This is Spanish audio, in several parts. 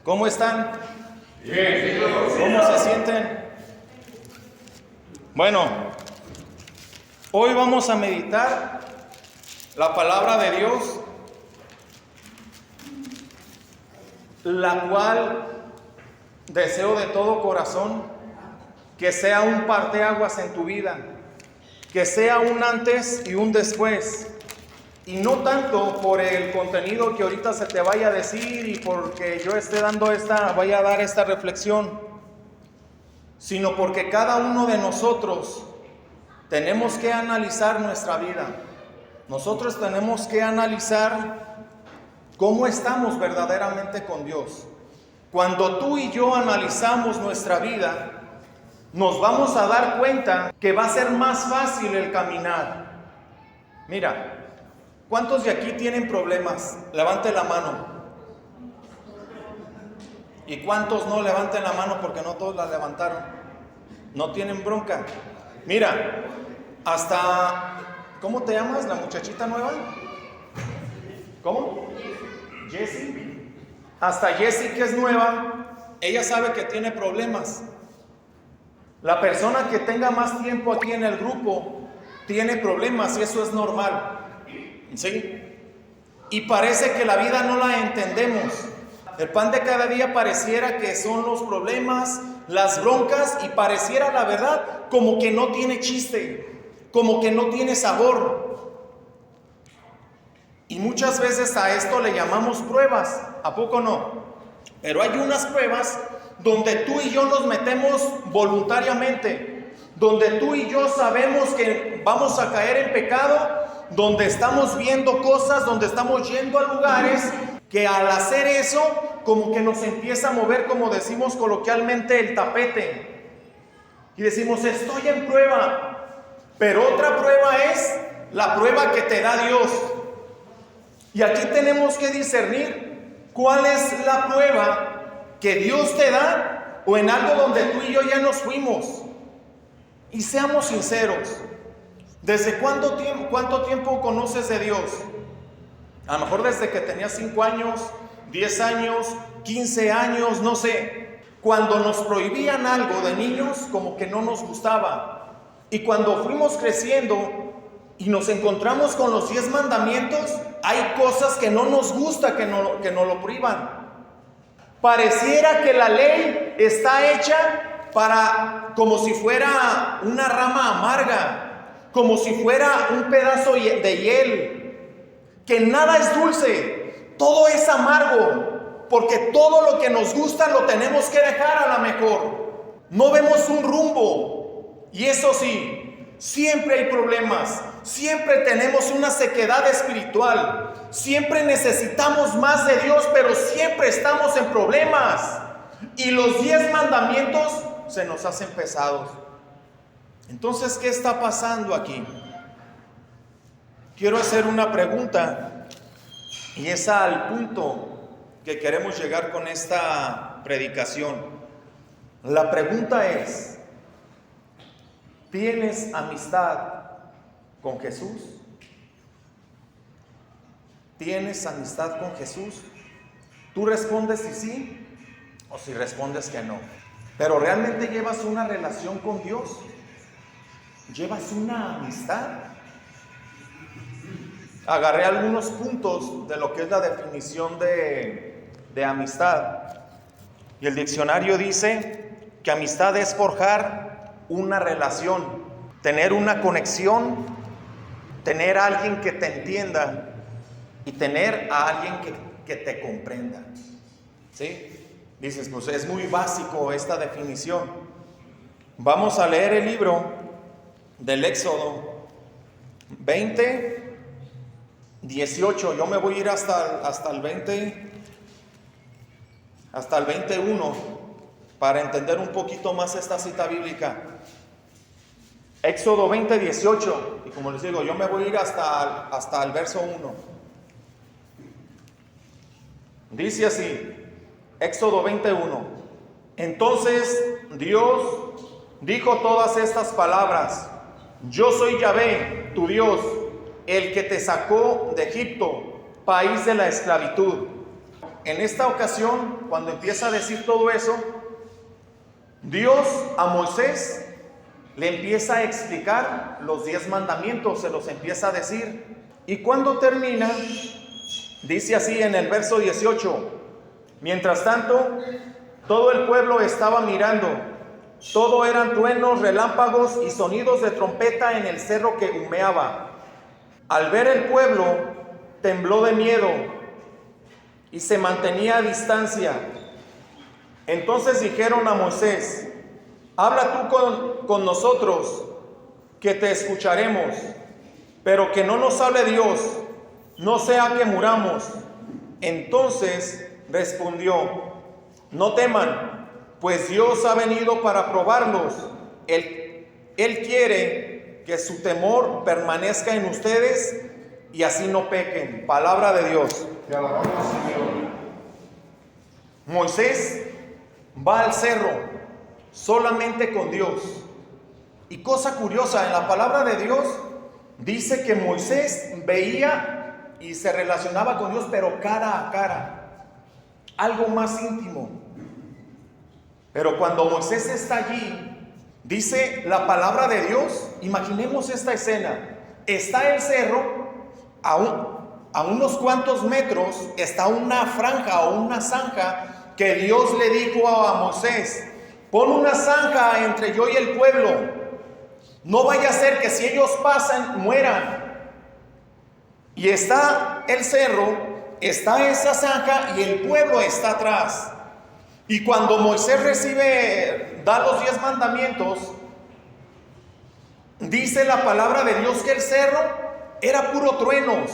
¿Cómo están? Bien. ¿Cómo se sienten? Bueno, hoy vamos a meditar la palabra de Dios, la cual deseo de todo corazón que sea un parteaguas en tu vida, que sea un antes y un después. Y no tanto por el contenido que ahorita se te vaya a decir y porque yo esté vaya a dar esta reflexión, sino porque cada uno de nosotros tenemos que analizar nuestra vida. Nosotros tenemos que analizar cómo estamos verdaderamente con Dios. Cuando tú y yo analizamos nuestra vida, nos vamos a dar cuenta que va a ser más fácil el caminar. Mira, ¿cuántos de aquí tienen problemas? Levante la mano. ¿Y cuántos no? Levanten la mano porque no todos la levantaron. No tienen bronca. Mira, hasta... ¿Cómo te llamas, la muchachita nueva? ¿Cómo? Jessie. Hasta Jessie, que es nueva, ella sabe que tiene problemas. La persona que tenga más tiempo aquí en el grupo tiene problemas y eso es normal. ¿Sí? Y parece que la vida no la entendemos. El pan de cada día pareciera que son los problemas, las broncas, y pareciera, la verdad, como que no tiene chiste, como que no tiene sabor. Y muchas veces a esto le llamamos pruebas, ¿a poco no? Pero hay unas pruebas donde tú y yo nos metemos voluntariamente, donde tú y yo sabemos que vamos a caer en pecado, donde estamos viendo cosas, donde estamos yendo a lugares que al hacer eso, como que nos empieza a mover, como decimos coloquialmente, el tapete. Y decimos, estoy en prueba. Pero otra prueba es la prueba que te da Dios. Y aquí tenemos que discernir cuál es la prueba que Dios te da o en algo donde tú y yo ya nos fuimos. Y seamos sinceros. ¿Desde cuánto tiempo conoces de Dios? A lo mejor desde que tenías 5 años, 10 años, 15 años, no sé. Cuando nos prohibían algo de niños, como que no nos gustaba. Y cuando fuimos creciendo y nos encontramos con los 10 mandamientos, hay cosas que no nos gusta que nos lo prohíban. Pareciera que la ley está hecha como si fuera una rama amarga, como si fuera un pedazo de hiel, que nada es dulce, todo es amargo, porque todo lo que nos gusta lo tenemos que dejar a la mejor. No vemos un rumbo, y eso sí, siempre hay problemas, siempre tenemos una sequedad espiritual, siempre necesitamos más de Dios, pero siempre estamos en problemas, y los 10 mandamientos se nos hacen pesados. Entonces, ¿qué está pasando aquí? Quiero hacer una pregunta, y es al punto que queremos llegar con esta predicación. La pregunta es, ¿tienes amistad con Jesús? ¿Tienes amistad con Jesús? Tú respondes si sí o si respondes que no. Pero ¿realmente llevas una relación con Dios? ¿Llevas una amistad? Agarré algunos puntos de lo que es la definición de amistad. Y el diccionario dice que amistad es forjar una relación, tener una conexión, tener a alguien que te entienda y tener a alguien que te comprenda. ¿Sí? Dices, pues es muy básico esta definición. Vamos a leer el libro del Éxodo 20, 18. Yo me voy a ir hasta el 21 para entender un poquito más esta cita bíblica. Éxodo 20, 18. Y como les digo, yo me voy a ir hasta el verso 1. Dice así, Éxodo 21. Entonces Dios dijo todas estas palabras: yo soy Yahvé, tu Dios, el que te sacó de Egipto, país de la esclavitud. en esta ocasión, cuando empieza a decir todo eso, Dios a Moisés le empieza a explicar los 10 mandamientos, se los empieza a decir. Y cuando termina, dice así en el verso 18: mientras tanto, todo el pueblo estaba mirando. Todo eran truenos, relámpagos y sonidos de trompeta en el cerro que humeaba. Al ver el pueblo, tembló de miedo y se mantenía a distancia. Entonces dijeron a Moisés: habla tú con nosotros, que te escucharemos, pero que no nos hable Dios, no sea que muramos. Entonces respondió: no teman, pues Dios ha venido para probarlos. Él quiere que su temor permanezca en ustedes y así no pequen. Palabra de Dios. Te alabamos, Señor. Moisés va al cerro solamente con Dios. Y cosa curiosa, en la palabra de Dios dice que Moisés veía y se relacionaba con Dios, pero cara a cara, algo más íntimo. Pero cuando Moisés está allí, dice la palabra de Dios, imaginemos esta escena: está el cerro, a unos cuantos metros está una franja o una zanja que Dios le dijo a Moisés: pon una zanja entre yo y el pueblo, no vaya a ser que si ellos pasan, mueran. Y está el cerro, está esa zanja y el pueblo está atrás. Y cuando Moisés da los 10 mandamientos, dice la palabra de Dios que el cerro era puro truenos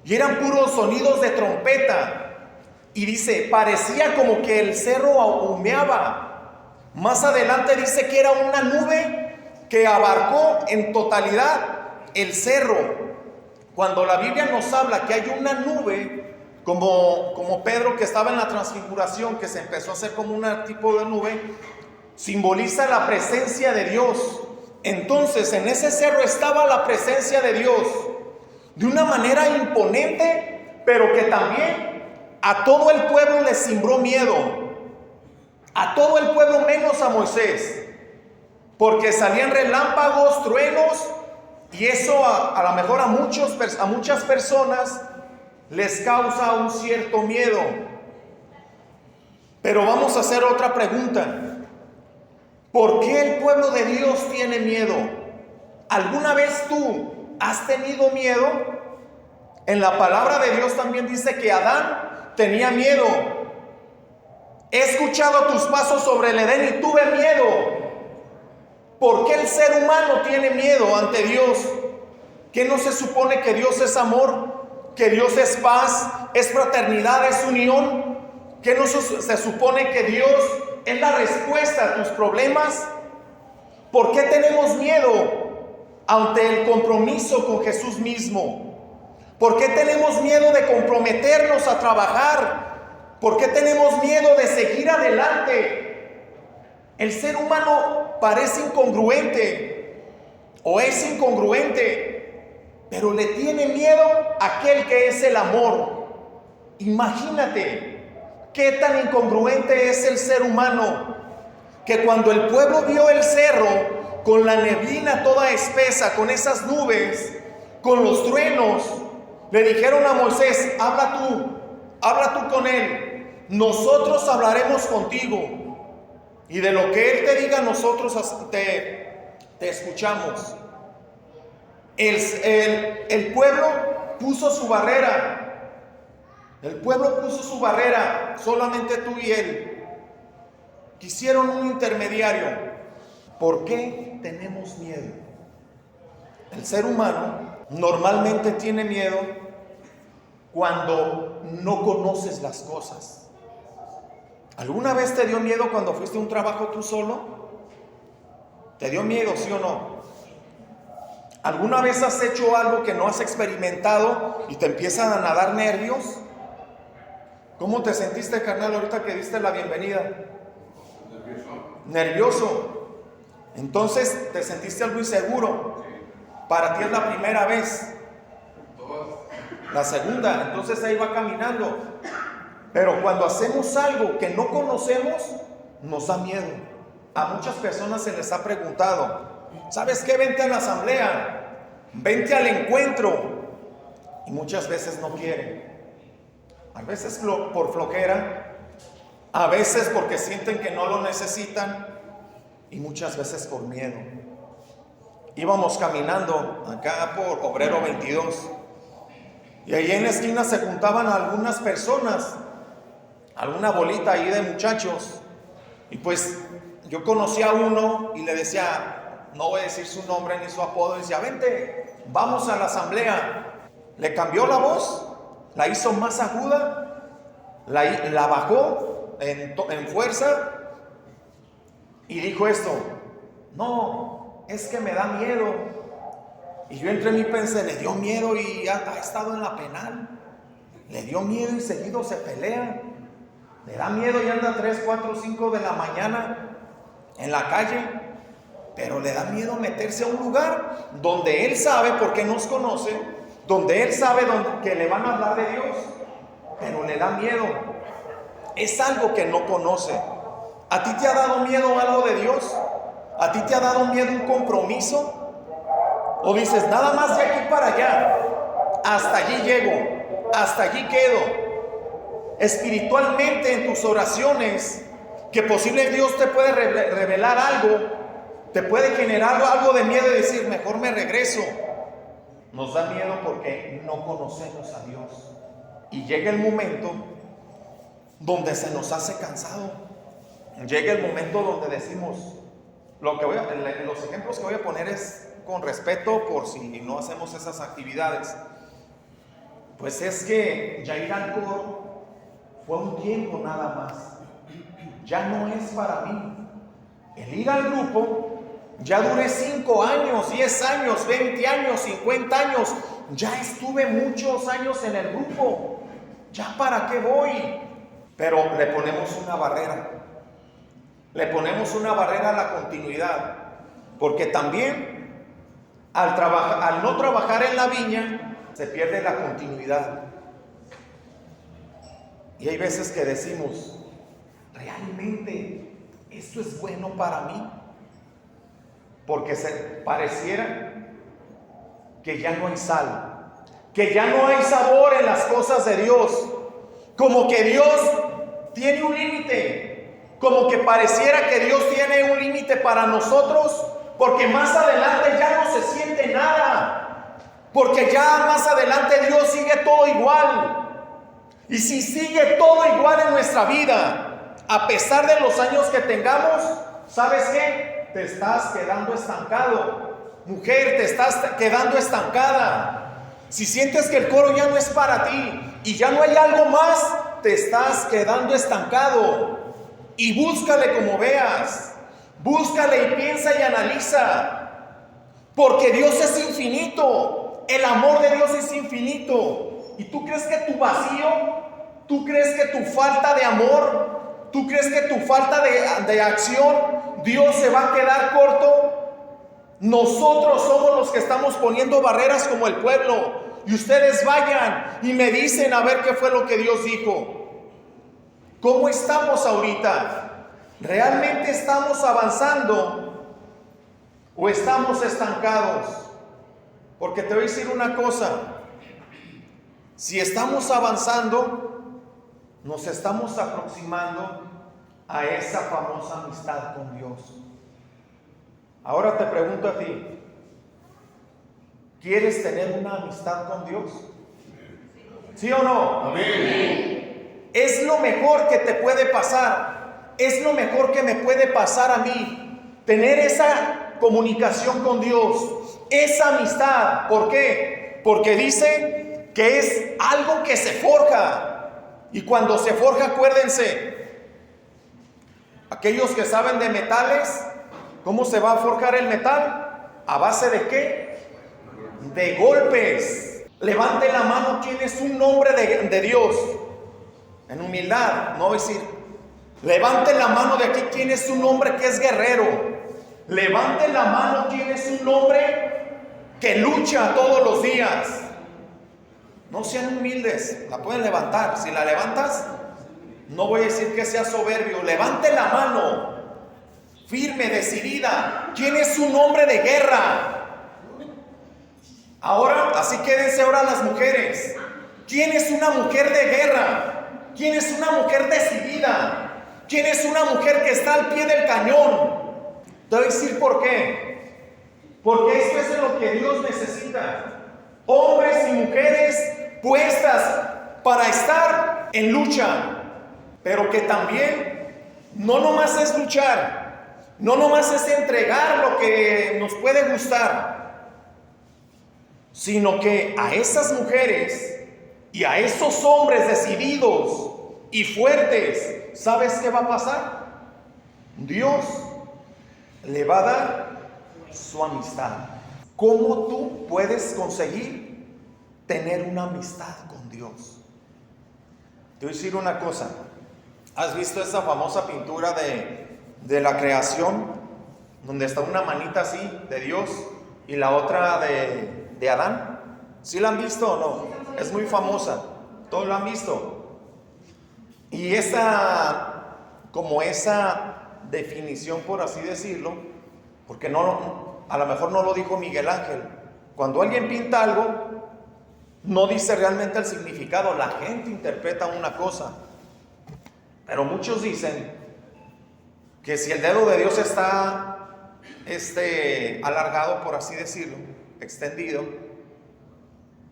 y eran puros sonidos de trompeta. Y dice, parecía como que el cerro humeaba. Más adelante dice que era una nube que abarcó en totalidad el cerro. Cuando la Biblia nos habla que hay una nube, como Pedro que estaba en la transfiguración, que se empezó a hacer como un tipo de nube, simboliza la presencia de Dios. Entonces en ese cerro estaba la presencia de Dios de una manera imponente, pero que también a todo el pueblo le cimbró miedo. A todo el pueblo menos a Moisés, porque salían relámpagos, truenos, y eso a lo mejor a muchas personas les causa un cierto miedo. Pero vamos a hacer otra pregunta: ¿por qué el pueblo de Dios tiene miedo? ¿Alguna vez tú has tenido miedo? En la palabra de Dios también dice que Adán tenía miedo. He escuchado tus pasos sobre el Edén y tuve miedo. ¿Por qué el ser humano tiene miedo ante Dios? ¿Qué no se supone que Dios es amor? ¿Que Dios es paz, es fraternidad, es unión? ¿Qué no se supone que Dios es la respuesta a tus problemas? ¿Por qué tenemos miedo ante el compromiso con Jesús mismo? ¿Por qué tenemos miedo de comprometernos a trabajar? ¿Por qué tenemos miedo de seguir adelante? El ser humano parece incongruente o es incongruente, pero le tiene miedo a aquel que es el amor. Imagínate qué tan incongruente es el ser humano, que cuando el pueblo vio el cerro con la neblina toda espesa, con esas nubes, con los truenos, le dijeron a Moisés: habla tú con él, nosotros hablaremos contigo, y de lo que él te diga nosotros te escuchamos. El pueblo puso su barrera. El pueblo puso su barrera, solamente tú y él. Quisieron un intermediario. ¿Por qué tenemos miedo? El ser humano normalmente tiene miedo cuando no conoces las cosas. ¿Alguna vez te dio miedo cuando fuiste a un trabajo tú solo? ¿Te dio miedo, sí o no? ¿Alguna vez has hecho algo que no has experimentado y te empiezan a dar nervios? ¿Cómo te sentiste, carnal, ahorita que diste la bienvenida? Nervioso. Entonces te sentiste algo inseguro. Para ti es la primera vez. La segunda, entonces ahí va caminando. Pero cuando hacemos algo que no conocemos, nos da miedo. A muchas personas se les ha preguntado, ¿sabes qué? Vente a la asamblea, vente al encuentro. Y muchas veces no quieren. A veces por flojera, a veces porque sienten que no lo necesitan y muchas veces por miedo. Íbamos caminando acá por Obrero 22 y ahí en la esquina se juntaban algunas personas, alguna bolita ahí de muchachos, y pues yo conocí a uno y le decía, no voy a decir su nombre ni su apodo, y decía, vente, vamos a la asamblea. Le cambió la voz, la hizo más aguda, la bajó en fuerza y dijo esto, no, es que me da miedo. Y yo entre mí pensé, le dio miedo y ha estado en la penal, le dio miedo y seguido se pelea, le da miedo y anda 3, 4, 5 de la mañana en la calle, pero le da miedo meterse a un lugar donde él sabe, porque nos conoce, donde él sabe que le van a hablar de Dios, pero le da miedo. Es algo que no conoce. ¿A ti te ha dado miedo algo de Dios? ¿A ti te ha dado miedo un compromiso? ¿O dices, nada más de aquí para allá, hasta allí llego, hasta allí quedo? Espiritualmente en tus oraciones, que posible Dios te puede revelar algo, te puede generar algo de miedo y decir, mejor me regreso. Nos da miedo porque no conocemos a Dios. Y llega el momento donde se nos hace cansado. Llega el momento donde decimos, los ejemplos que voy a poner es con respeto por si no hacemos esas actividades. Pues es que ya ir al coro fue un tiempo nada más. Ya no es para mí. El ir al grupo, ya duré 5 años, 10 años, 20 años, 50 años. Ya estuve muchos años en el grupo. ¿Ya para qué voy? Pero le ponemos una barrera. Le ponemos una barrera a la continuidad. Porque también al no trabajar en la viña, se pierde la continuidad. Y hay veces que decimos, ¿realmente esto es bueno para mí? Porque pareciera que ya no hay sal, que ya no hay sabor en las cosas de Dios, como que Dios tiene un límite, como que pareciera que Dios tiene un límite para nosotros, porque más adelante ya no se siente nada, porque ya más adelante Dios sigue todo igual. Y si sigue todo igual en nuestra vida, a pesar de los años que tengamos, ¿sabes qué? Te estás quedando estancado. Mujer, te estás quedando estancada. Si sientes que el coro ya no es para ti y ya no hay algo más, te estás quedando estancado. Y búscale como veas. Búscale y piensa y analiza. Porque Dios es infinito. El amor de Dios es infinito. ¿Y tú crees que tu vacío, tú crees que tu falta de amor, tú crees que tu falta de acción, Dios se va a quedar corto? Nosotros somos los que estamos poniendo barreras como el pueblo. Y ustedes vayan y me dicen a ver qué fue lo que Dios dijo. ¿Cómo estamos ahorita? ¿Realmente estamos avanzando o estamos estancados? Porque te voy a decir una cosa. Si estamos avanzando, nos estamos aproximando a esa famosa amistad con Dios. Ahora te pregunto a ti, ¿quieres tener una amistad con Dios? ¿Sí o no? Amén. Es lo mejor que te puede pasar. Es lo mejor que me puede pasar a mí. Tener esa comunicación con Dios, esa amistad. ¿Por qué? Porque dice que es algo que se forja. Y cuando se forja, acuérdense, aquellos que saben de metales, ¿cómo se va a forjar el metal? ¿A base de qué? De golpes. Levante la mano quien es un hombre de Dios. En humildad, no voy a decir. Levante la mano de aquí quien es un hombre que es guerrero. Levante la mano quien es un hombre que lucha todos los días. No sean humildes, la pueden levantar. Si la levantas, No voy a decir que sea soberbio. Levante la mano, firme, decidida. ¿Quién es un hombre de guerra? Ahora, así quédense ahora las mujeres. ¿Quién es una mujer de guerra? ¿Quién es una mujer decidida? ¿Quién es una mujer que está al pie del cañón? Te voy a decir por qué. Porque esto es lo que Dios necesita. Hombres y mujeres puestas para estar en lucha. Pero que también no nomás es luchar, no nomás es entregar lo que nos puede gustar, sino que a esas mujeres y a esos hombres decididos y fuertes, ¿sabes qué va a pasar? Dios le va a dar su amistad. ¿Cómo tú puedes conseguir tener una amistad con Dios? Te voy a decir una cosa. ¿Has visto esa famosa pintura de la creación? Donde está una manita así de Dios y la otra de Adán. ¿Sí la han visto o no? Es muy famosa. Todos la han visto. Y como esa definición, por así decirlo, porque a lo mejor no lo dijo Miguel Ángel. Cuando alguien pinta algo, no dice realmente el significado. La gente interpreta una cosa. Pero muchos dicen que si el dedo de Dios está alargado, por así decirlo, extendido,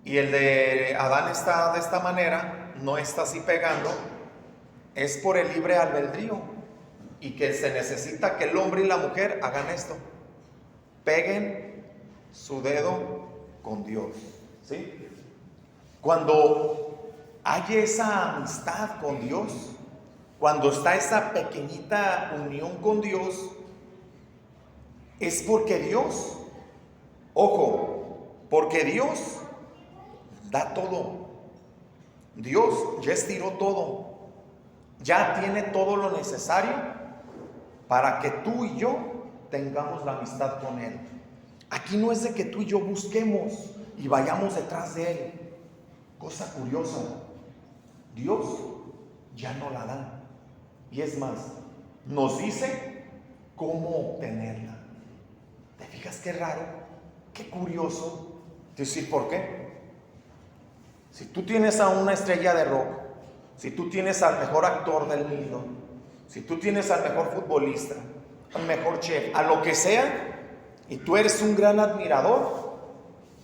y el de Adán está de esta manera, no está así pegando, es por el libre albedrío, y que se necesita que el hombre y la mujer hagan esto, peguen su dedo con Dios, ¿sí? Cuando hay esa amistad con Dios, cuando está esa pequeñita unión con Dios, es porque Dios, ojo, porque Dios da todo. Dios ya estiró todo, ya tiene todo lo necesario para que tú y yo tengamos la amistad con Él. Aquí no es de que tú y yo busquemos y vayamos detrás de Él. Cosa curiosa, Dios ya no la da. Y es más, nos dice cómo obtenerla. ¿Te fijas qué raro? Qué curioso. Decir, ¿por qué? Si tú tienes a una estrella de rock, si tú tienes al mejor actor del mundo, si tú tienes al mejor futbolista, al mejor chef, a lo que sea, y tú eres un gran admirador,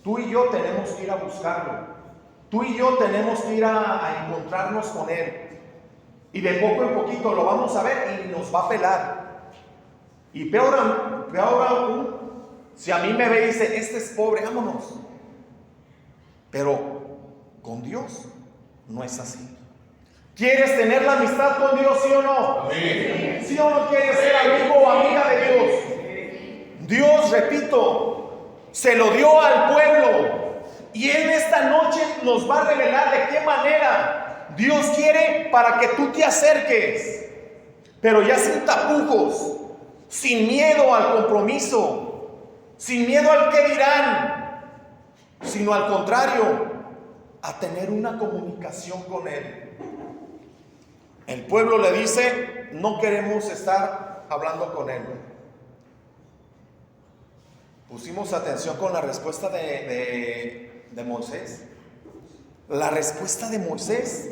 tú y yo tenemos que ir a buscarlo. Tú y yo tenemos que ir a encontrarnos con Él. Y de poco en poquito lo vamos a ver y nos va a pelar. Y peor aún, si a mí me ve y dice, este es pobre, vámonos. Pero con Dios no es así. ¿Quieres tener la amistad con Dios, sí o no? Amén. ¿Sí o no quieres ser amigo o amiga de Dios? Dios, repito, se lo dio al pueblo. Y en esta noche nos va a revelar de qué manera Dios quiere para que tú te acerques, pero ya sin tapujos, sin miedo al compromiso, sin miedo al qué dirán, sino al contrario, a tener una comunicación con Él. El pueblo le dice, no queremos estar hablando con Él. Pusimos atención con la respuesta de Moisés. La respuesta de Moisés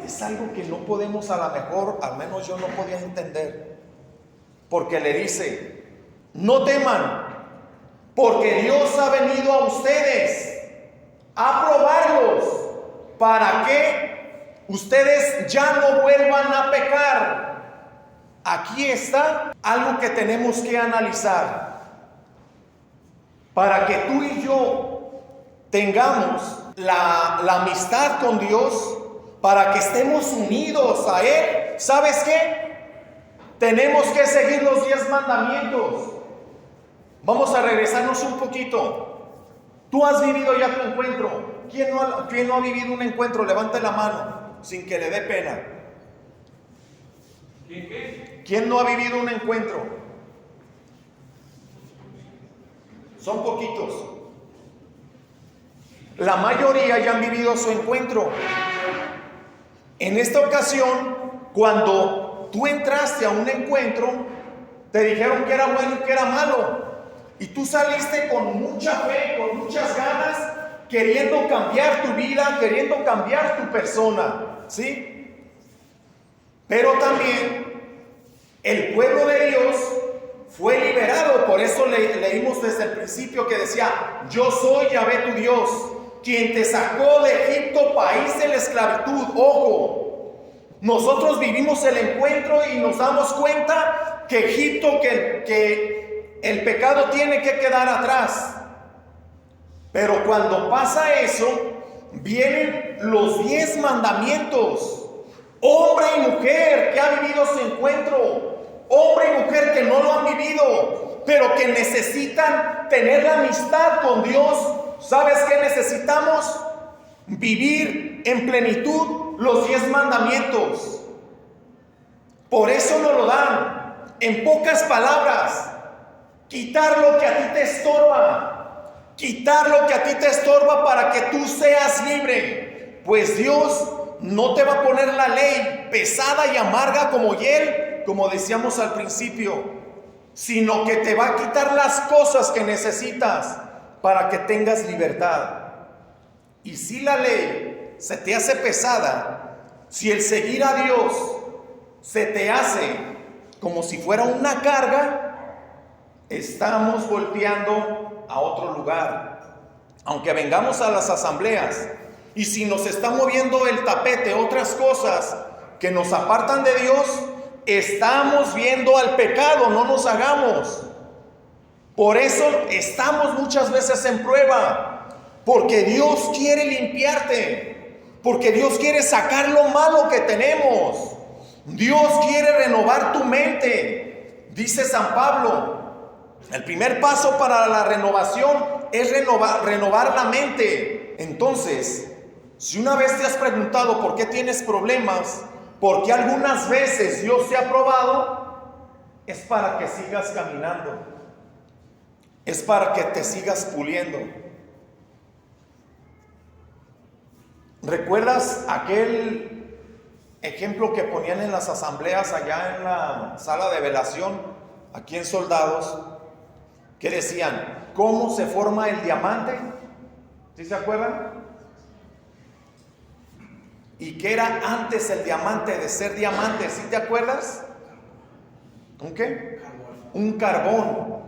es algo que no podemos, a lo mejor, al menos yo no podía entender. Porque le dice, no teman, porque Dios ha venido a ustedes a probarlos para que ustedes ya no vuelvan a pecar. Aquí está algo que tenemos que analizar. Para que tú y yo tengamos la amistad con Dios, para que estemos unidos a Él, ¿sabes qué? Tenemos que seguir los 10 mandamientos. Vamos a regresarnos un poquito. Tú has vivido ya tu encuentro. ¿Quién no ha vivido un encuentro? Levante la mano sin que le dé pena. ¿Quién no ha vivido un encuentro? Son poquitos. La mayoría ya han vivido su encuentro. En esta ocasión, cuando tú entraste a un encuentro, te dijeron que era bueno y que era malo. Y tú saliste con mucha fe, con muchas ganas, queriendo cambiar tu vida, queriendo cambiar tu persona, ¿sí? Pero también el pueblo de Dios fue liberado. Por eso leímos desde el principio que decía: yo soy Yahvé tu Dios, quien te sacó de Egipto, país de la esclavitud. Ojo, nosotros vivimos el encuentro y nos damos cuenta que Egipto, que el pecado tiene que quedar atrás. Pero cuando pasa eso, vienen los 10 mandamientos. Hombre y mujer que ha vivido su encuentro, hombre y mujer que no lo han vivido, pero que necesitan tener la amistad con Dios. ¿Sabes qué necesitamos? Vivir en plenitud los 10 mandamientos. Por eso nos lo dan. En pocas palabras, quitar lo que a ti te estorba. Quitar lo que a ti te estorba para que tú seas libre. Pues Dios no te va a poner la ley pesada y amarga como hiel, como decíamos al principio, sino que te va a quitar las cosas que necesitas para que tengas libertad. Y si la ley se te hace pesada, si el seguir a Dios se te hace como si fuera una carga, estamos volteando a otro lugar. Aunque vengamos a las asambleas, y si nos está moviendo el tapete otras cosas que nos apartan de Dios, estamos viendo al pecado. No nos hagamos. Por eso estamos muchas veces en prueba, porque Dios quiere limpiarte, porque Dios quiere sacar lo malo que tenemos. Dios quiere renovar tu mente. Dice San Pablo, el primer paso para la renovación es renovar la mente. Entonces, si una vez te has preguntado por qué tienes problemas, por qué algunas veces Dios te ha probado, es para que sigas caminando, es para que te sigas puliendo. ¿Recuerdas aquel ejemplo que ponían en las asambleas allá en la sala de velación, aquí en Soldados, que decían cómo se forma el diamante? ¿Sí se acuerdan? ¿Y qué era antes el diamante de ser diamante? ¿Sí te acuerdas? ¿Un qué? Un carbón.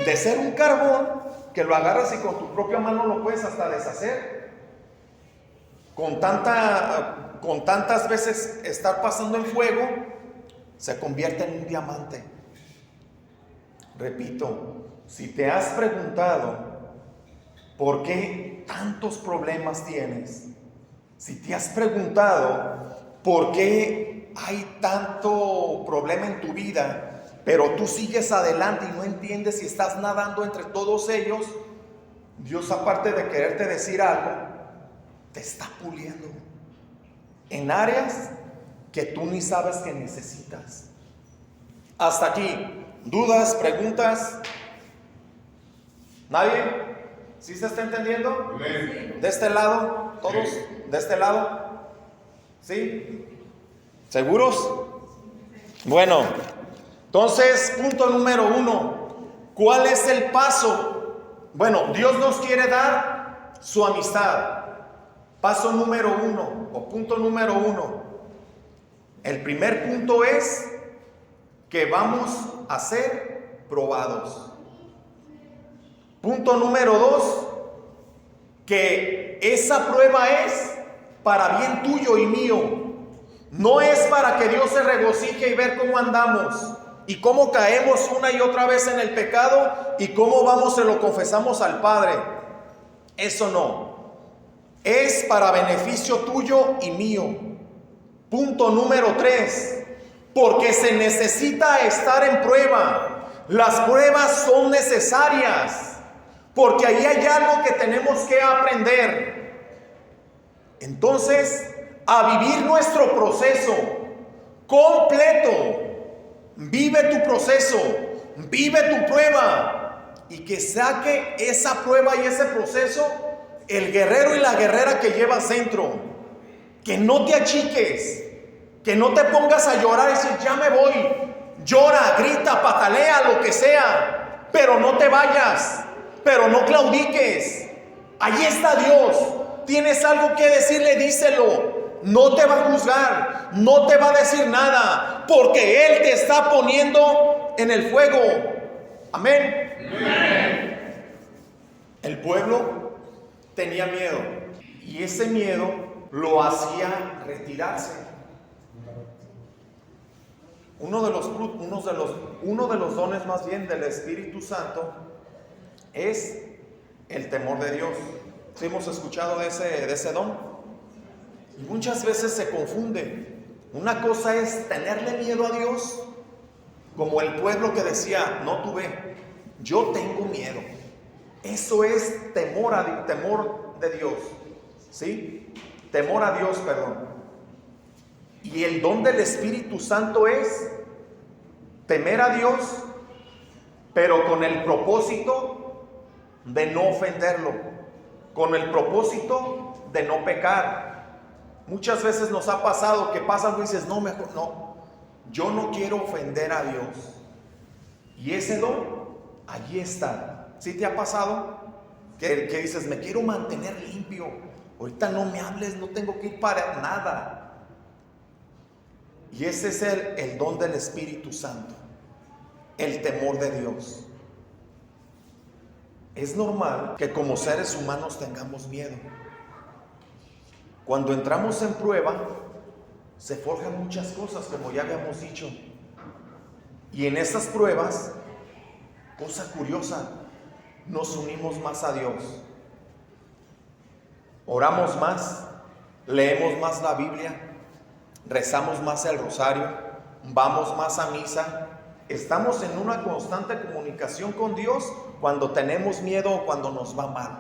De ser un carbón que lo agarras y con tu propia mano lo puedes hasta deshacer. Con tantas veces estar pasando en fuego, se convierte en un diamante. Repito, si te has preguntado por qué tantos problemas tienes, si te has preguntado por qué hay tanto problema en tu vida, pero tú sigues adelante y no entiendes si estás nadando entre todos ellos, Dios, aparte de quererte decir algo, te está puliendo en áreas que tú ni sabes que necesitas. Hasta aquí, ¿dudas, preguntas? ¿Nadie? ¿Sí se está entendiendo? Amén. ¿De este lado? ¿Todos? Sí. ¿De este lado? ¿Sí? ¿Seguros? Bueno, entonces, punto número 1. ¿Cuál es el paso? Bueno, Dios nos quiere dar su amistad. Paso número 1 o punto número 1. El primer punto es que vamos a ser probados. Punto número 2, que esa prueba es para bien tuyo y mío. No es para que Dios se regocije y ver cómo andamos y cómo caemos una y otra vez en el pecado y cómo vamos y lo confesamos al Padre. Eso no. Es para beneficio tuyo y mío. Punto número 3, porque se necesita estar en prueba. Las pruebas son necesarias, porque ahí hay algo que tenemos que aprender. Entonces, a vivir nuestro proceso completo. Vive tu proceso, vive tu prueba, y que saque esa prueba y ese proceso el guerrero y la guerrera que llevas dentro. que no te achiques, que no te pongas a llorar y decir, ya me voy. Llora, grita, patalea, lo que sea, pero no te vayas, pero no claudiques. Allí está Dios. Tienes algo que decirle, díselo. No te va a juzgar, no te va a decir nada, porque Él te está poniendo en el fuego. Amén. Amén. El pueblo tenía miedo, y ese miedo lo hacía retirarse. Uno de los dones más bien del Espíritu Santo es el temor de Dios. ¿Sí hemos escuchado de ese don? Y muchas veces se confunde. Una cosa es tenerle miedo a Dios, como el pueblo que decía, no tuve, yo tengo miedo. Eso es temor de Dios, ¿sí? Temor a Dios, perdón. Y el don del Espíritu Santo es temer a Dios, pero con el propósito de no ofenderlo, con el propósito de no pecar. Muchas veces nos ha pasado que pasa algo y dices, no, mejor no, yo no quiero ofender a Dios. Y ese don, allí está. ¿Sí te ha pasado? Que dices, me quiero mantener limpio, ahorita no me hables, no tengo que ir para nada. Y ese es el don del Espíritu Santo, el temor de Dios. Es normal que como seres humanos tengamos miedo. Cuando entramos en prueba, se forjan muchas cosas, como ya habíamos dicho. Y en esas pruebas, cosa curiosa, nos unimos más a Dios. Oramos más, leemos más la Biblia, rezamos más el rosario, vamos más a misa. Estamos en una constante comunicación con Dios cuando tenemos miedo o cuando nos va mal.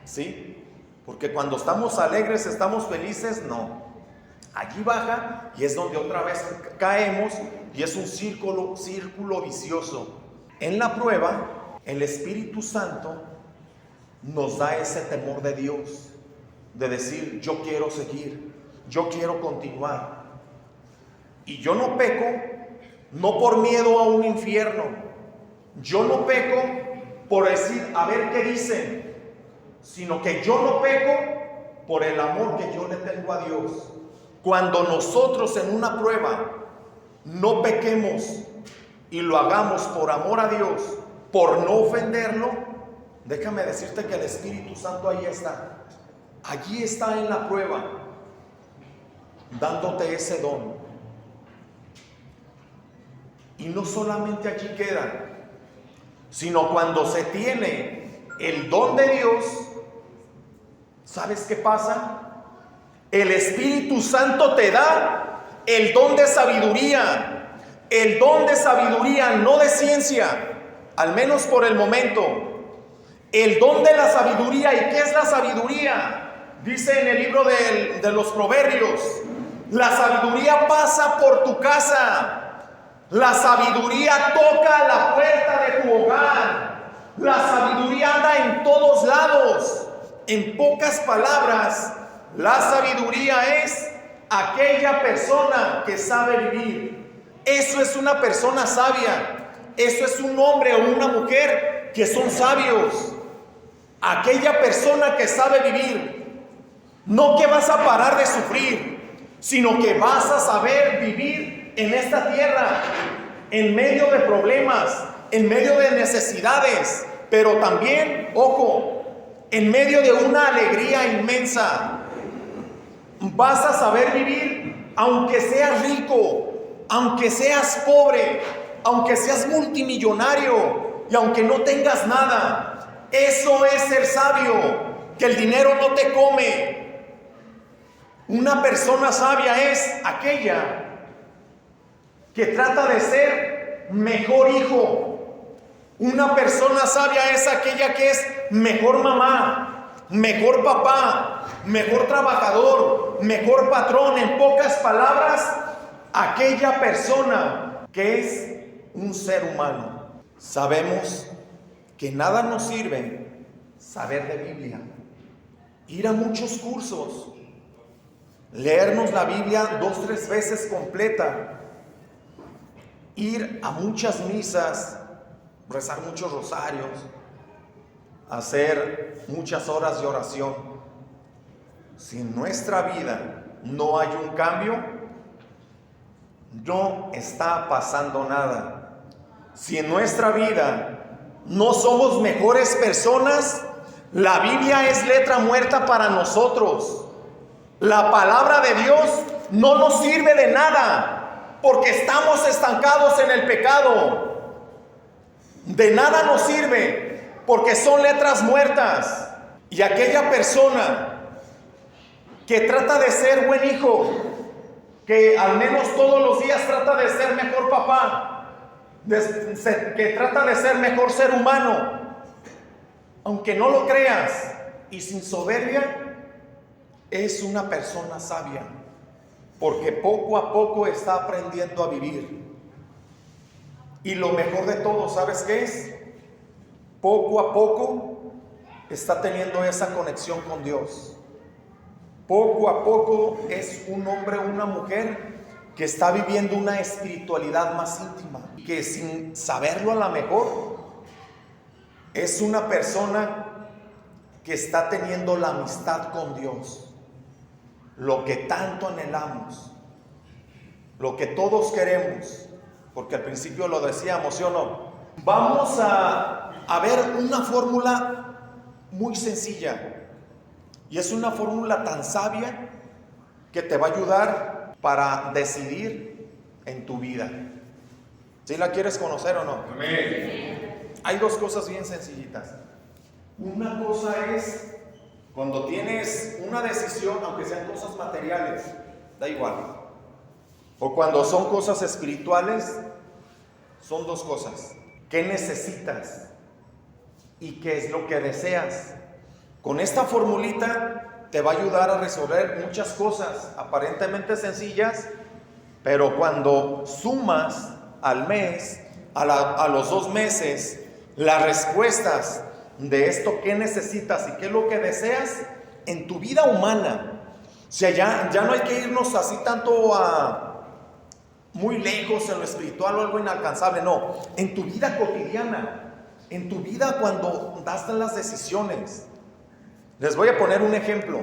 ¿Sí? Porque cuando estamos alegres, estamos felices, no. Allí baja y es donde otra vez caemos y es un círculo vicioso. En la prueba, el Espíritu Santo nos da ese temor de Dios, de decir, yo quiero seguir, yo quiero continuar. Y yo no peco, no por miedo a un infierno. Yo no peco por decir, a ver qué dicen, sino que yo no peco por el amor que yo le tengo a Dios. Cuando nosotros en una prueba no pequemos y lo hagamos por amor a Dios, por no ofenderlo, déjame decirte que el Espíritu Santo ahí está. Allí está en la prueba, dándote ese don. Y no solamente allí queda, sino cuando se tiene el don de Dios, ¿sabes qué pasa? El Espíritu Santo te da el don de sabiduría. El don de sabiduría, no de ciencia, al menos por el momento. El don de la sabiduría. ¿Y qué es la sabiduría? Dice en el libro de los Proverbios, la sabiduría pasa por tu casa. La sabiduría toca la puerta de tu hogar. La sabiduría anda en todos lados. En pocas palabras, la sabiduría es aquella persona que sabe vivir. Eso es una persona sabia. Eso es un hombre o una mujer que son sabios. Aquella persona que sabe vivir. No que vas a parar de sufrir, sino que vas a saber vivir en esta tierra, en medio de problemas, en medio de necesidades, pero también, ojo, en medio de una alegría inmensa. Vas a saber vivir aunque seas rico, aunque seas pobre, aunque seas multimillonario y aunque no tengas nada. Eso es ser sabio, que el dinero no te come. Una persona sabia es aquella que trata de ser mejor hijo. Una persona sabia es aquella que es mejor mamá, mejor papá, mejor trabajador, mejor patrón. En pocas palabras, aquella persona que es un ser humano. Sabemos que nada nos sirve saber de Biblia, ir a muchos cursos, leernos la Biblia 2, 3 veces completa, ir a muchas misas, rezar muchos rosarios, hacer muchas horas de oración. Si en nuestra vida no hay un cambio, no está pasando nada. Si en nuestra vida no somos mejores personas, la Biblia es letra muerta para nosotros. La palabra de Dios no nos sirve de nada, porque estamos estancados en el pecado. De nada nos sirve, porque son letras muertas. Y aquella persona que trata de ser buen hijo, que al menos todos los días trata de ser mejor papá, que trata de ser mejor ser humano, aunque no lo creas, y sin soberbia, es una persona sabia, porque poco a poco está aprendiendo a vivir. Y lo mejor de todo, ¿sabes qué es? Poco a poco está teniendo esa conexión con Dios. Poco a poco es un hombre o una mujer que está viviendo una espiritualidad más íntima, que sin saberlo a lo mejor es una persona que está teniendo la amistad con Dios. Lo que tanto anhelamos, lo que todos queremos, porque al principio lo decíamos, ¿sí o no? Vamos a ver una fórmula muy sencilla, y es una fórmula tan sabia que te va a ayudar para decidir en tu vida. ¿Sí la quieres conocer o no? Amén. Hay dos cosas bien sencillitas. Una cosa es cuando tienes una decisión, aunque sean cosas materiales, da igual. O cuando son cosas espirituales, son dos cosas. ¿Qué necesitas? ¿Y qué es lo que deseas? Con esta formulita te va a ayudar a resolver muchas cosas aparentemente sencillas, pero cuando sumas al mes, a los 2 meses, las respuestas de esto que necesitas y qué es lo que deseas en tu vida humana. O sea, ya no hay que irnos así tanto a muy lejos en lo espiritual o algo inalcanzable, no, en tu vida cotidiana, en tu vida cuando das las decisiones. Les voy a poner un ejemplo.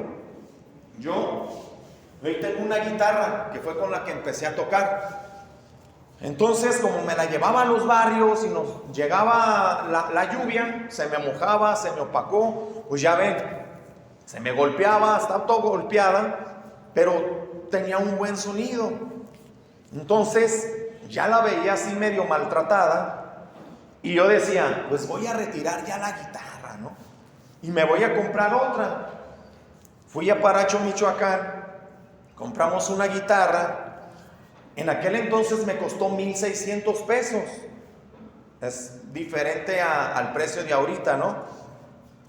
Yo hoy tengo una guitarra que fue con la que empecé a tocar. Entonces, como me la llevaba a los barrios y nos llegaba la lluvia, se me mojaba, se me opacó, pues ya ven, se me golpeaba, estaba todo golpeada, pero tenía un buen sonido. Entonces, ya la veía así medio maltratada, y yo decía, pues voy a retirar ya la guitarra, ¿no? Y me voy a comprar otra. Fui a Paracho, Michoacán, compramos una guitarra. En aquel entonces me costó 1,600 pesos. Es diferente al precio de ahorita, ¿no?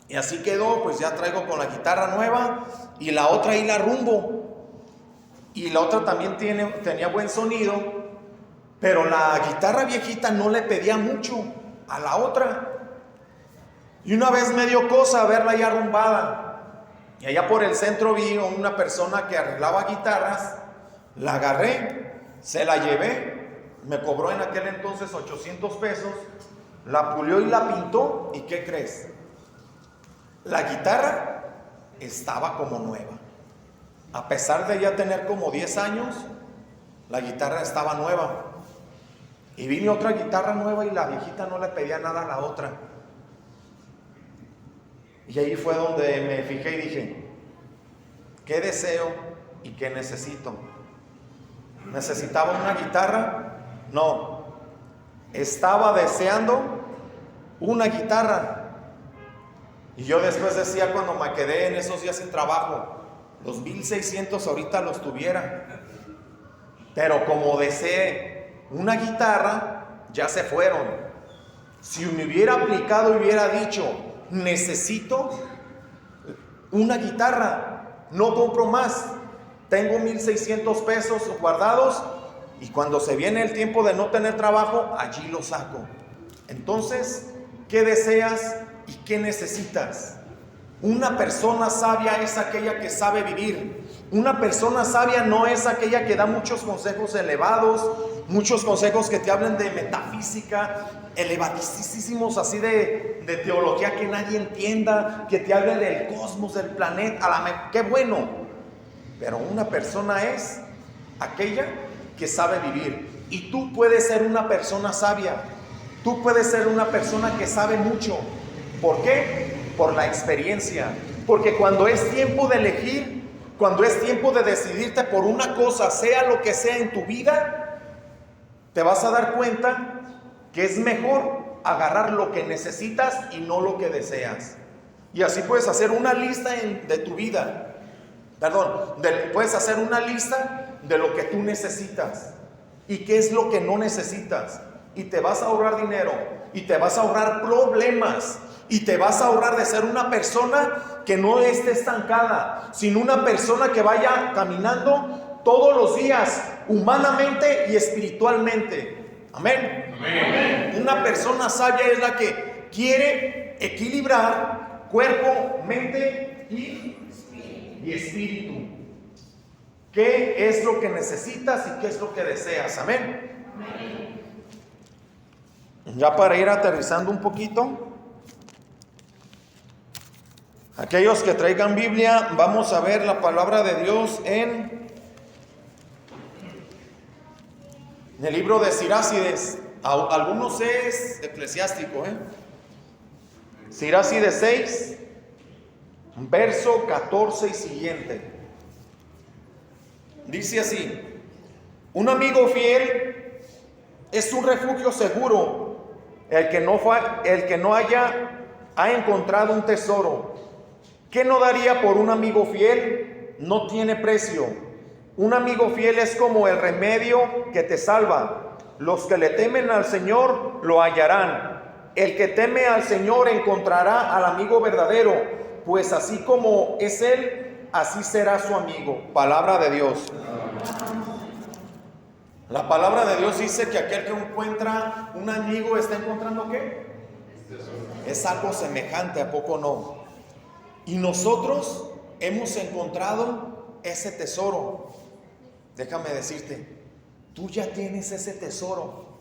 Y así quedó, pues ya traigo con la guitarra nueva y la otra ahí la rumbo. Y la otra también tenía buen sonido, pero la guitarra viejita no le pedía mucho a la otra. Y una vez me dio cosa verla ya arrumbada. Y allá por el centro vi a una persona que arreglaba guitarras, la agarré. Se la llevé, me cobró en aquel entonces 800 pesos, la pulió y la pintó. ¿Y qué crees? La guitarra estaba como nueva. A pesar de ya tener como 10 años, la guitarra estaba nueva. Y vino otra guitarra nueva y la viejita no le pedía nada a la otra. Y ahí fue donde me fijé y dije, ¿qué deseo y qué necesito? ¿Necesitaba una guitarra? No. Estaba deseando una guitarra. Y yo después decía, cuando me quedé en esos días sin trabajo, los 1,600 ahorita los tuviera. Pero como deseé una guitarra, ya se fueron. Si me hubiera aplicado y hubiera dicho, necesito una guitarra, no compro más. Tengo 1,600 pesos guardados y cuando se viene el tiempo de no tener trabajo, allí lo saco. Entonces, ¿qué deseas y qué necesitas? Una persona sabia es aquella que sabe vivir, Una persona sabia no es aquella que da muchos consejos elevados, muchos consejos que te hablen de metafísica, elevadísimos, así de teología que nadie entienda, que te hable del cosmos, del planeta. ¡Qué bueno! Pero una persona es aquella que sabe vivir. Y tú puedes ser una persona sabia. Tú puedes ser una persona que sabe mucho. ¿Por qué? Por la experiencia. Porque cuando es tiempo de elegir, cuando es tiempo de decidirte por una cosa, sea lo que sea en tu vida, te vas a dar cuenta que es mejor agarrar lo que necesitas y no lo que deseas. Y así puedes hacer una lista de tu vida. Puedes hacer una lista de lo que tú necesitas y qué es lo que no necesitas. Y te vas a ahorrar dinero, y te vas a ahorrar problemas, y te vas a ahorrar de ser una persona que no esté estancada, sino una persona que vaya caminando todos los días, humanamente y espiritualmente. Amén. Amén. Una persona sabia es la que quiere equilibrar cuerpo, mente y espíritu. ¿Qué es lo que necesitas y qué es lo que deseas? Amén. Amén. Ya para ir aterrizando un poquito, aquellos que traigan Biblia, vamos a ver la palabra de Dios en el libro de Sirácides. Algunos es eclesiástico, Sirácides 6, verso 14 y siguiente. Dice así: un amigo fiel es un refugio seguro. El que no ha encontrado un tesoro. ¿Qué no daría por un amigo fiel? No tiene precio. Un amigo fiel es como el remedio que te salva. Los que le temen al Señor lo hallarán. El que teme al Señor encontrará al amigo verdadero, pues así como es Él, así será su amigo. Palabra de Dios. La palabra de Dios dice que aquel que encuentra un amigo está encontrando ¿qué? Es algo semejante, ¿a poco no? Y nosotros hemos encontrado ese tesoro. Déjame decirte, tú ya tienes ese tesoro.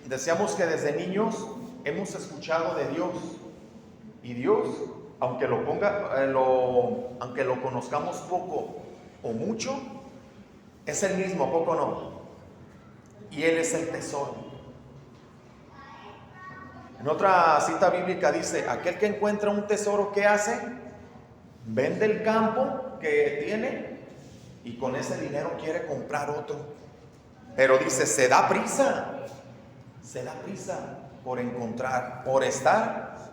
Decíamos que desde niños hemos escuchado de Dios. Y Dios, aunque lo conozcamos poco o mucho, es el mismo, ¿a poco no? Y Él es el tesoro. En otra cita bíblica dice: aquel que encuentra un tesoro, ¿qué hace? Vende el campo que tiene y con ese dinero quiere comprar otro. Pero dice, se da prisa por encontrar,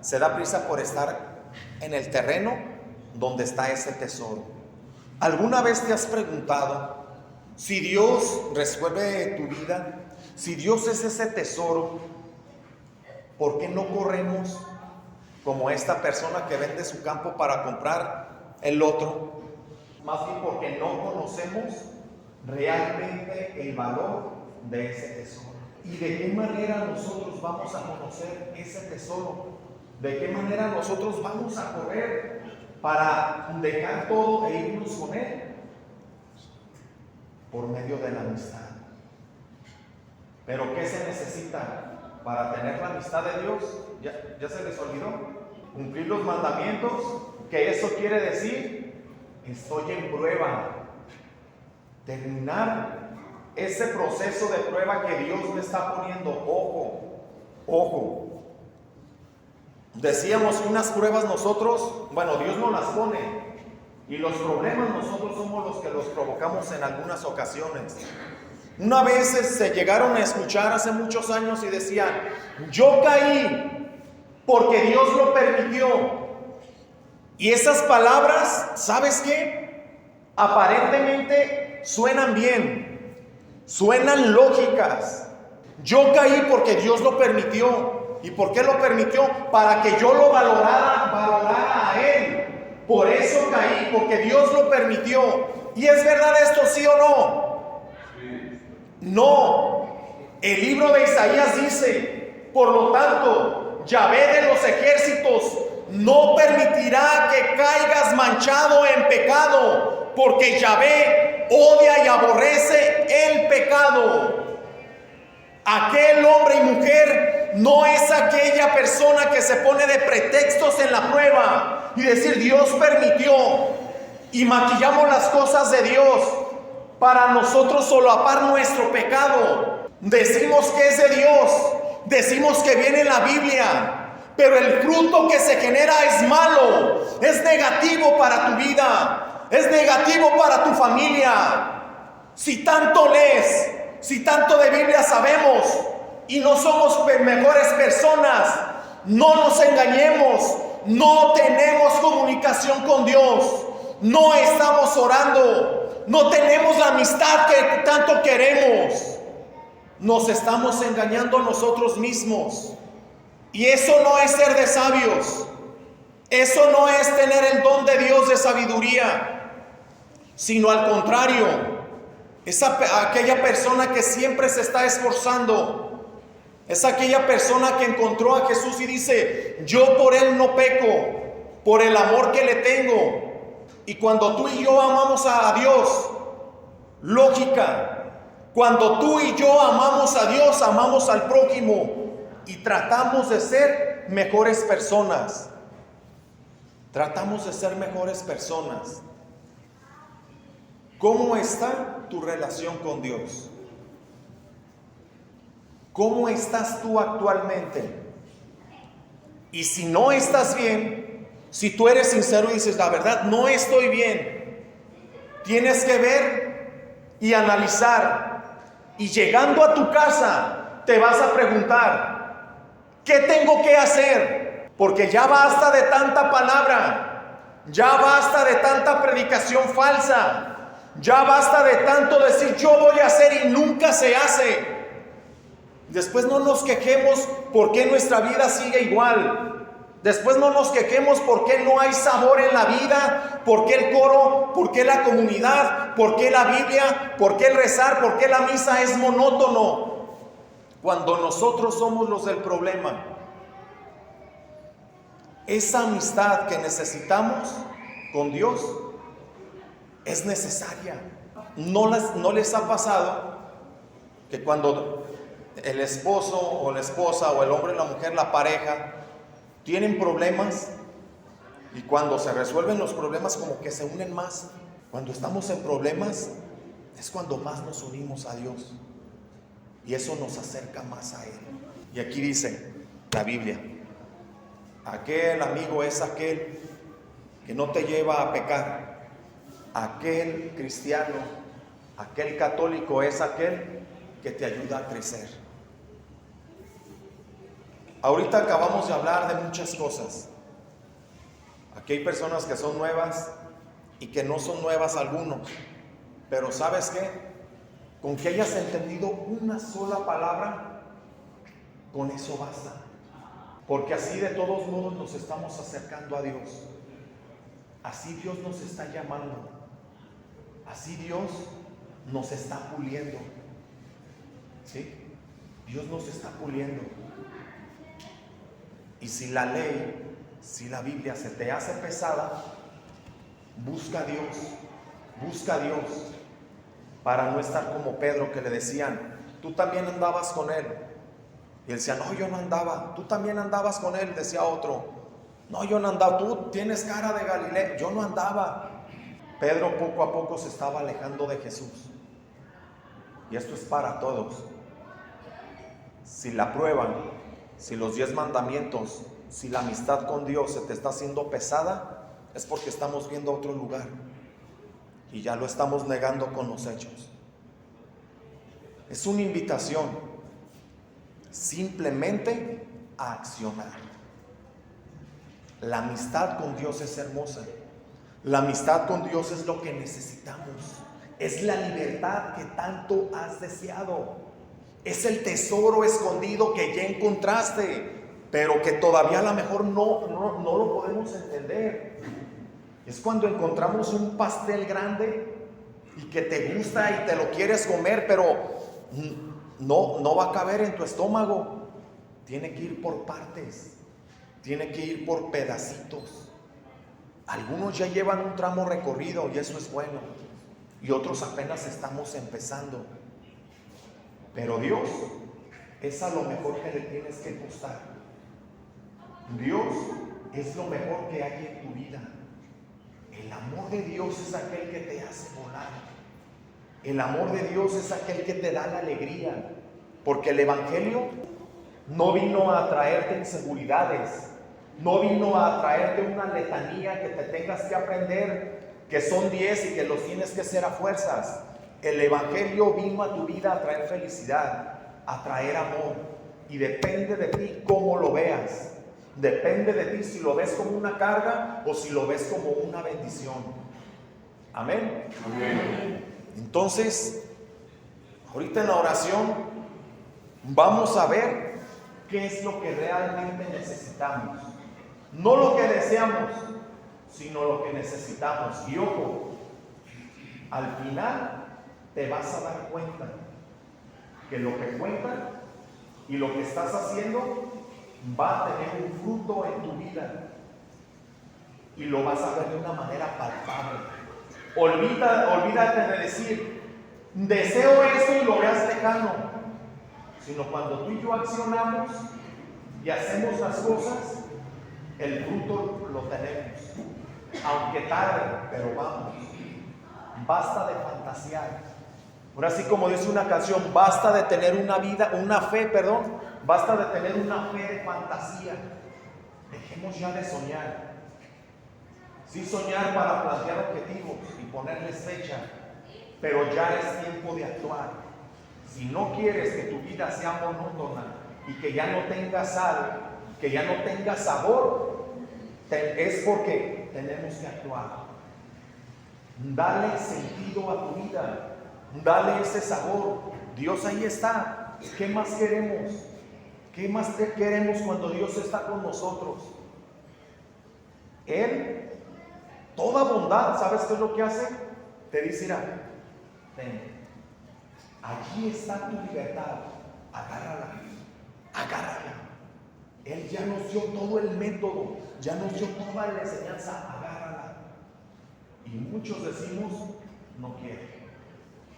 se da prisa por estar en el terreno donde está ese tesoro. ¿Alguna vez te has preguntado si Dios resuelve tu vida? Si Dios es ese tesoro, ¿por qué no corremos como esta persona que vende su campo para comprar el otro? Más bien porque no conocemos realmente el valor de ese tesoro. ¿Y de qué manera nosotros vamos a conocer ese tesoro? ¿De qué manera nosotros vamos a correr para dejar todo e irnos con Él? Por medio de la amistad. ¿Pero qué se necesita para tener la amistad de Dios? ¿Ya se les olvidó? Cumplir los mandamientos, que eso quiere decir, estoy en prueba. Terminar ese proceso de prueba que Dios me está poniendo. Ojo. Decíamos que unas pruebas nosotros, Dios no las pone. Y los problemas nosotros somos los que los provocamos en algunas ocasiones. Una vez se llegaron a escuchar hace muchos años y decían: yo caí porque Dios lo permitió. Y esas palabras, ¿sabes qué? Aparentemente suenan bien, suenan lógicas. Yo caí porque Dios lo permitió. ¿Y por qué lo permitió? Para que yo lo valorara a Él. Por eso caí, porque Dios lo permitió. ¿Y es verdad esto, sí o no? Sí. No. El libro de Isaías dice: por lo tanto, Yahvé de los ejércitos no permitirá que caigas manchado en pecado, porque Yahvé odia y aborrece el pecado. Aquel hombre y mujer no es aquella persona que se pone de pretextos en la prueba y decir Dios permitió, y maquillamos las cosas de Dios para nosotros solapar nuestro pecado. Decimos que es de Dios, decimos que viene en la Biblia, pero el fruto que se genera es malo, es negativo para tu vida, es negativo para tu familia. Si tanto lees, si tanto de Biblia sabemos y no somos mejores personas, no nos engañemos, no tenemos comunicación con Dios, no estamos orando, no tenemos la amistad que tanto queremos, nos estamos engañando a nosotros mismos. Y eso no es ser de sabios, eso no es tener el don de Dios de sabiduría, sino al contrario, es aquella persona que siempre se está esforzando, es aquella persona que encontró a Jesús y dice, yo por Él no peco, por el amor que le tengo. Y cuando tú y yo amamos a Dios, lógica, cuando tú y yo amamos a Dios, amamos al prójimo y tratamos de ser mejores personas. Tratamos de ser mejores personas. ¿Cómo está tu relación con Dios? ¿Cómo estás tú actualmente? Y si no estás bien, si tú eres sincero y dices la verdad, no estoy bien, tienes que ver y analizar. Y llegando a tu casa, te vas a preguntar, ¿qué tengo que hacer? Porque ya basta de tanta palabra, ya basta de tanta predicación falsa, ya basta de tanto decir yo voy a hacer y nunca se hace. Después no nos quejemos porque nuestra vida sigue igual. Después no nos quejemos porque no hay sabor en la vida, porque el coro, porque la comunidad, porque la Biblia, porque el rezar, porque la misa es monótono. Cuando nosotros somos los del problema. Esa amistad que necesitamos con Dios es necesaria. ¿No les ha pasado que cuando el esposo o la esposa o el hombre y la mujer, la pareja, tienen problemas y cuando se resuelven los problemas como que se unen más? Cuando estamos en problemas es cuando más nos unimos a Dios y eso nos acerca más a Él. Y aquí dice la Biblia, aquel amigo es aquel que no te lleva a pecar. Aquel cristiano, aquel católico es aquel que te ayuda a crecer. Ahorita acabamos de hablar de muchas cosas. Aquí hay personas que son nuevas y que no son nuevas algunos. Pero ¿sabes qué? Con que hayas entendido una sola palabra, con eso basta. Porque así de todos modos nos estamos acercando a Dios. Así Dios nos está llamando. Así Dios nos está puliendo. ¿Sí? Dios nos está puliendo. Y si la ley, si la Biblia se te hace pesada, busca a Dios. Busca a Dios. Para no estar como Pedro, que le decían, tú también andabas con él. Y él decía, no, yo no andaba. Tú también andabas con él, decía otro. No, yo no andaba. Tú tienes cara de Galileo. Yo no andaba. Pedro poco a poco se estaba alejando de Jesús. Y esto es para todos. Si la prueba, si los 10 mandamientos, si la amistad con Dios se te está haciendo pesada, es porque estamos viendo otro lugar y ya lo estamos negando con los hechos. Es una invitación simplemente a accionar. La amistad con Dios es hermosa. La amistad con Dios es lo que necesitamos. Es la libertad que tanto has deseado. Es el tesoro escondido que ya encontraste, pero que todavía a lo mejor no lo podemos entender. Es cuando encontramos un pastel grande y que te gusta y te lo quieres comer, pero no va a caber en tu estómago. Tiene que ir por partes. tiene que ir por pedacitos. Algunos ya llevan un tramo recorrido y eso es bueno, y otros apenas estamos empezando. Pero Dios es a lo mejor que le tienes que costar. Dios es lo mejor que hay en tu vida. El amor de Dios es aquel que te hace volar. El amor de Dios es aquel que te da la alegría. Porque el Evangelio no vino a traerte inseguridades, no vino a traerte una letanía que te tengas que aprender, que son 10 y que los tienes que hacer a fuerzas. El Evangelio vino a tu vida a traer felicidad, a traer amor, y depende de ti cómo lo veas. Depende de ti si lo ves como una carga o si lo ves como una bendición. Amén. Amén. Entonces, ahorita en la oración vamos a ver qué es lo que realmente necesitamos. No lo que deseamos, sino lo que necesitamos. Y ojo, al final te vas a dar cuenta que lo que cuenta y lo que estás haciendo va a tener un fruto en tu vida y lo vas a ver de una manera palpable. Olvídate de decir deseo esto y lo veas lejano, sino cuando tú y yo accionamos y hacemos las cosas, el fruto lo tenemos, aunque tarde, pero vamos. Basta de fantasear. Ahora sí, como dice una canción, basta de tener basta de tener una fe de fantasía. Dejemos ya de soñar. Sí, soñar para plantear objetivos y ponerles fecha, pero ya es tiempo de actuar. Si no quieres que tu vida sea monótona y que ya no tenga sal, que ya no tenga sabor, es porque tenemos que actuar. Dale sentido a tu vida, dale ese sabor. Dios ahí está. ¿Qué más queremos? ¿Qué más queremos cuando Dios está con nosotros? Él, toda bondad, ¿sabes qué es lo que hace? Te dice, mira, ven, allí está tu libertad, agárrala, agárrala. Él ya nos dio todo el método, ya nos dio toda la enseñanza, agárrala. Y muchos decimos, no quiero,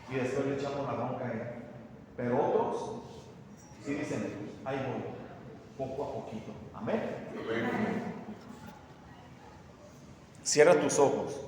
y después le echamos la bronca a él. Pero otros sí dicen, ahí voy, poco a poquito. Amén. Amén. Cierra tus ojos.